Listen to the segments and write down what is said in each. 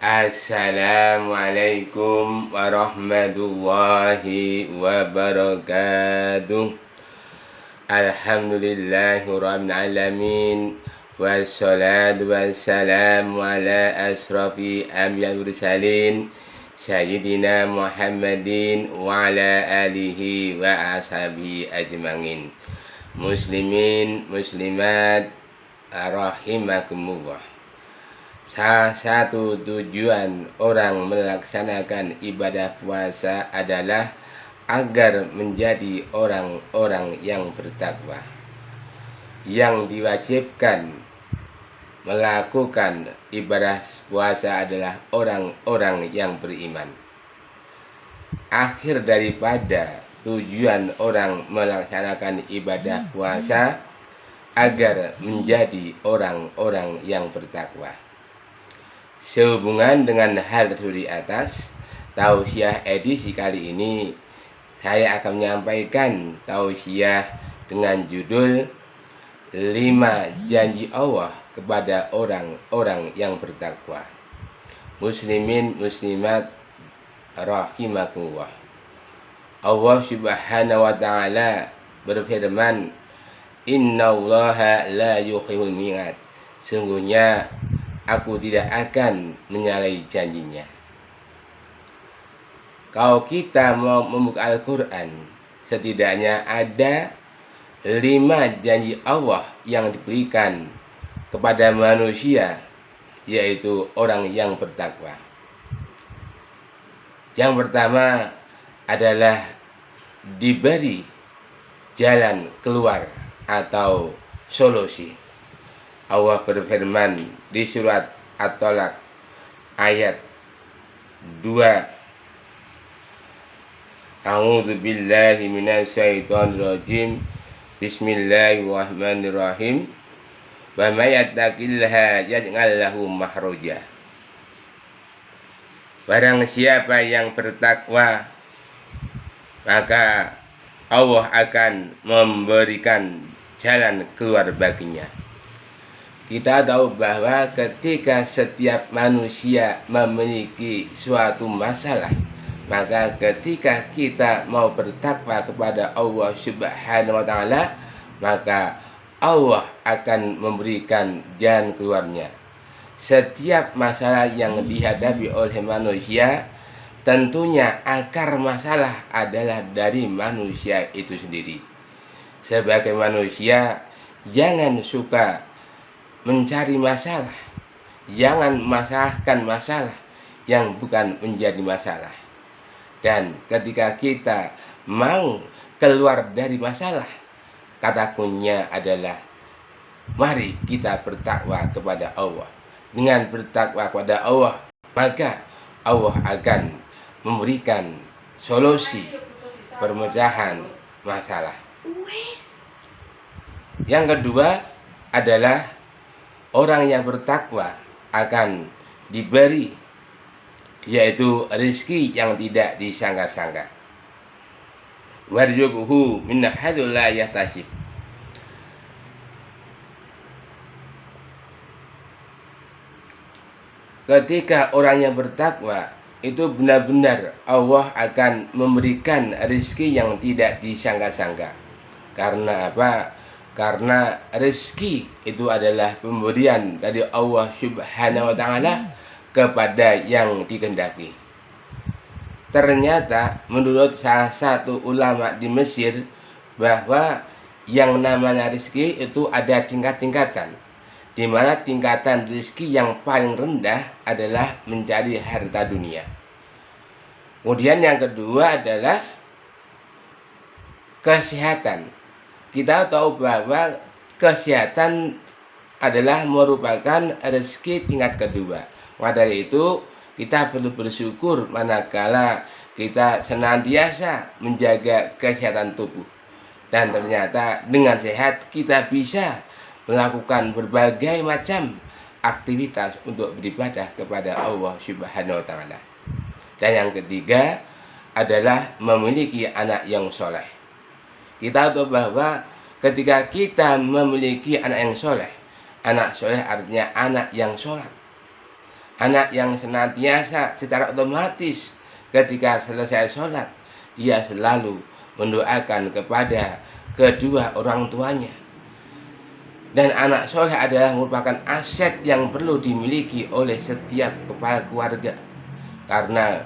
Assalamualaikum warahmatullahi wabarakatuh. Alhamdulillahirabbil alamin. Wassalatu wassalamu ala asrafi anbiya'i mursalin sayyidina Muhammadin wa ala alihi wa ashabihi ajmain. Muslimin muslimat rahimakumullah. Salah satu tujuan orang melaksanakan ibadah puasa adalah agar menjadi orang-orang yang bertakwa, yang diwajibkan melakukan ibadah puasa adalah orang-orang yang beriman. Akhir daripada tujuan orang melaksanakan ibadah puasa agar menjadi orang-orang yang bertakwa. Sehubungan dengan hal tersebut di atas, tausiah edisi kali ini saya akan menyampaikan tausiah dengan judul 5 janji Allah kepada orang-orang yang bertakwa. Muslimin muslimat rahimakumullah. Allah Subhanahu wa taala berfirman, "Innallaha la yukhliful mi'ad." Sungguhnya Aku tidak akan menyalahi janjinya. Kalau kita mau membuka Al-Quran, setidaknya ada 5 janji Allah yang diberikan kepada manusia, yaitu orang yang bertakwa. Yang pertama adalah diberi jalan keluar atau solusi. Allah berfirman di surat At-Tolak ayat 2. A'udzu billahi minasyaitonir rajim. Bismillahirrahmanirrahim. Wa may yattaqillaha yaj'al lahu makhraja. Barang siapa yang bertakwa, maka Allah akan memberikan jalan keluar baginya. Kita tahu bahwa ketika setiap manusia memiliki suatu masalah, maka ketika kita mau bertakwa kepada Allah Subhanahu wa taala, maka Allah akan memberikan jalan keluarnya. Setiap masalah yang dihadapi oleh manusia, tentunya akar masalah adalah dari manusia itu sendiri. Sebagai manusia, jangan suka mencari masalah, jangan masalahkan masalah yang bukan menjadi masalah. Dan ketika kita mau keluar dari masalah, kata kuncinya adalah mari kita bertakwa kepada Allah. Dengan bertakwa kepada Allah, maka Allah akan memberikan solusi permecahan masalah. Yang kedua adalah orang yang bertakwa akan diberi, yaitu rezeki yang tidak disangka-sangka. Warzuqhu min haitsu la yahtasib. Ketika orang yang bertakwa itu benar-benar Allah akan memberikan rezeki yang tidak disangka-sangka. Karena apa? Karena rezeki itu adalah pemberian dari Allah Subhanahu wa taala kepada yang dikehendaki. Ternyata menurut salah satu ulama di Mesir, bahwa yang namanya rezeki itu ada tingkat-tingkatan, di mana tingkatan rezeki yang paling rendah adalah mencari harta dunia. Kemudian yang kedua adalah kesehatan. Kita tahu bahwa kesehatan adalah merupakan rezeki tingkat kedua. Maka dari itu kita perlu bersyukur manakala kita senantiasa menjaga kesehatan tubuh. Dan ternyata dengan sehat kita bisa melakukan berbagai macam aktivitas untuk beribadah kepada Allah Subhanahu wa taala. Dan yang ketiga adalah memiliki anak yang soleh. Kita tahu bahwa ketika kita memiliki anak yang soleh artinya anak yang sholat. Anak yang senantiasa secara otomatis ketika selesai sholat, dia selalu mendoakan kepada kedua orang tuanya. Dan anak soleh adalah merupakan aset yang perlu dimiliki oleh setiap kepala keluarga. Karena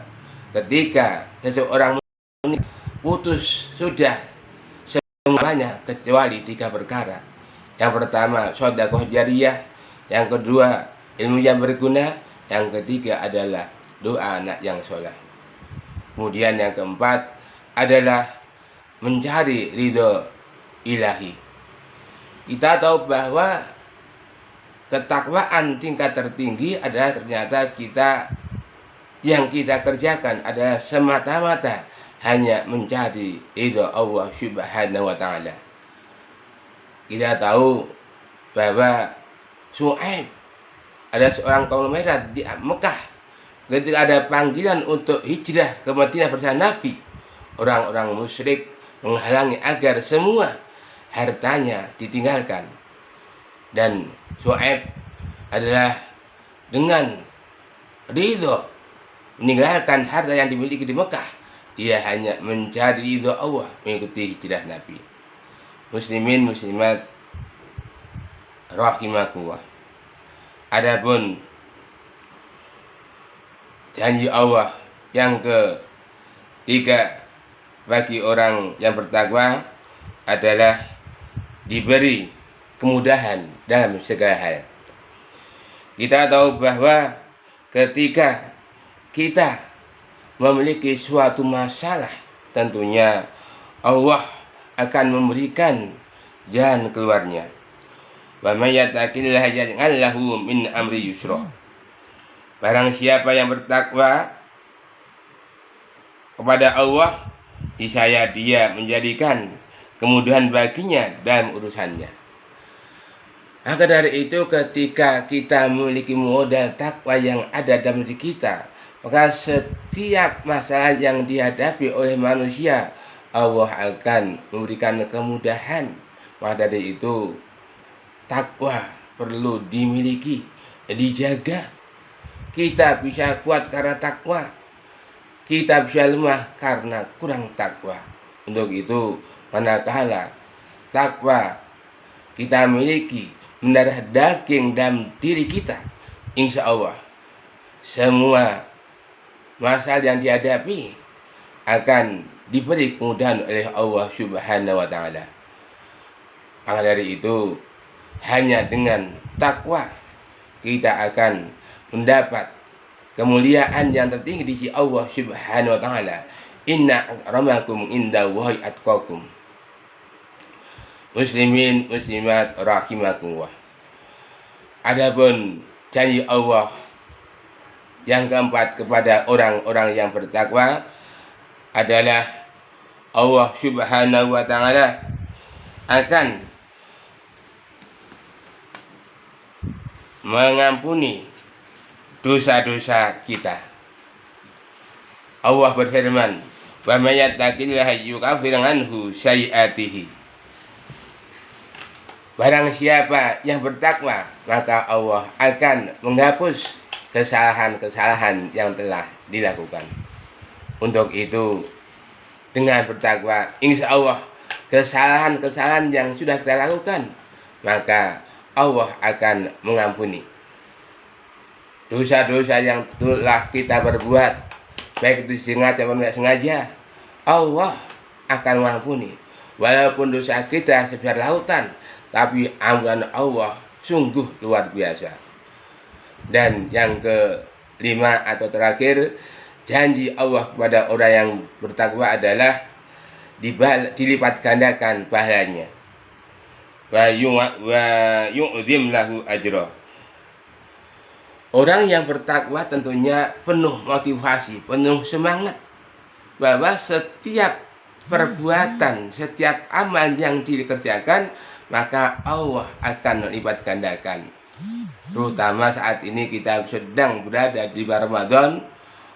ketika seseorang putus sudah semuanya kecuali 3 perkara. Yang pertama, sedekah jariyah. Yang kedua, ilmu yang berguna. Yang ketiga adalah doa anak yang soleh. Kemudian yang keempat adalah mencari ridho ilahi. Kita tahu bahwa ketakwaan tingkat tertinggi adalah ternyata yang kita kerjakan adalah semata-mata hanya mencari ridho Allah Subhanahu wa ta'ala. Kita tahu bahwa Syuaib ada seorang konglomerat di Mekah. Ketika ada panggilan untuk hijrah ke Madinah bersama Nabi, orang-orang musyrik menghalangi agar semua hartanya ditinggalkan. Dan Syuaib adalah dengan ridho meninggalkan harta yang dimiliki di Mekah. Dia hanya mencari ridho Allah, mengikuti hijrah Nabi. Muslimin muslimat rahimakumullah. Adapun janji Allah yang ketiga bagi orang yang bertakwa adalah diberi kemudahan dalam segala hal. Kita tahu bahwa ketika kita memiliki suatu masalah, tentunya Allah akan memberikan jalan keluarnya. Wa may yattaqillaha yaj'al lahu min amri yusra. Barang siapa yang bertakwa kepada Allah, niscaya dia menjadikan kemudahan baginya dalam urusannya. Maka dari itu, ketika kita memiliki modal takwa yang ada dalam diri kita, maka setiap masalah yang dihadapi oleh manusia, Allah akan memberikan kemudahan. Maka dari itu, takwa perlu dimiliki, dijaga. Kita bisa kuat karena takwa, kita bisa lemah karena kurang takwa. Untuk itu, manakala takwa kita miliki mendarah daging dalam diri kita, insya Allah semua masalah yang dihadapi akan diberi kemudahan oleh Allah Subhanahu wa ta'ala. Maka dari itu, hanya dengan takwa kita akan mendapat kemuliaan yang tertinggi di sisi Allah Subhanahu wa ta'ala. Inna akramakum indallahi atqakum. Muslimin muslimat rahimakumullah. Adapun janji Allah yang keempat kepada orang-orang yang bertakwa adalah Allah Subhanahu wa ta'ala akan mengampuni dosa-dosa kita. Allah berfirman, "Wa may yattaqillaha yukaffir anhu sayyi'atihi." Barang siapa yang bertakwa, maka Allah akan menghapus kesalahan-kesalahan yang telah dilakukan. Untuk itu, dengan bertakwa, insya Allah kesalahan-kesalahan yang sudah kita lakukan, maka Allah akan mengampuni dosa-dosa yang telah kita berbuat, baik itu sengaja maupun tidak sengaja. Allah akan mengampuni. Walaupun dosa kita sebesar lautan, tapi ampunan Allah sungguh luar biasa. Dan yang kelima atau terakhir, janji Allah kepada orang yang bertakwa adalah dilipat gandakan pahalanya. Wa yu'zim lahu ajra. Orang yang bertakwa tentunya penuh motivasi, penuh semangat bahwa setiap perbuatan, setiap amal yang dikerjakan, maka Allah akan melipat gandakan. Terutama saat ini kita sedang berada di bulan Ramadan,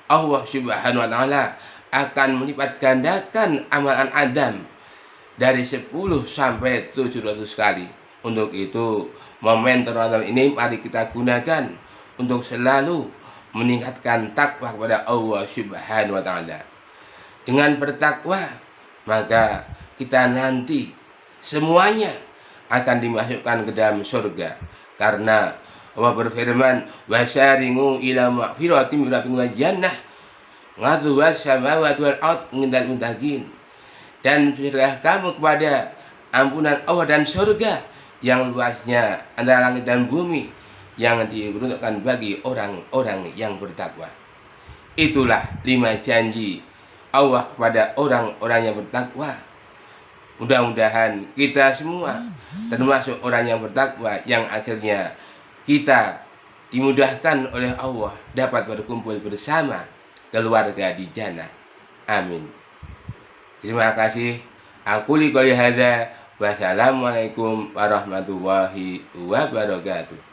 Allah Subhanahu wa ta'ala akan melipat gandakan amalan Adam dari 10 sampai 700 kali. Untuk itu, momen Ramadan ini mari kita gunakan untuk selalu meningkatkan takwa kepada Allah Subhanahu wa taala. Dengan bertakwa, maka kita nanti semuanya akan dimasukkan ke dalam surga. Karena Allah berfirman, "Wasaringu ila magfiratin min rabbikum wa jannah ngadhuwas samawati wal ard minal muttaqin." Dan berserah kamu kepada ampunan Allah dan surga yang luasnya antara langit dan bumi, yang diperuntukkan bagi orang-orang yang bertakwa. Itulah 5 janji Allah kepada orang-orang yang bertakwa. Mudah-mudahan kita semua termasuk orang yang bertakwa, yang akhirnya kita dimudahkan oleh Allah dapat berkumpul bersama keluarga di jannah. Amin. Terima kasih. Aku qouli hadza. Wassalamualaikum warahmatullahi wabarakatuh.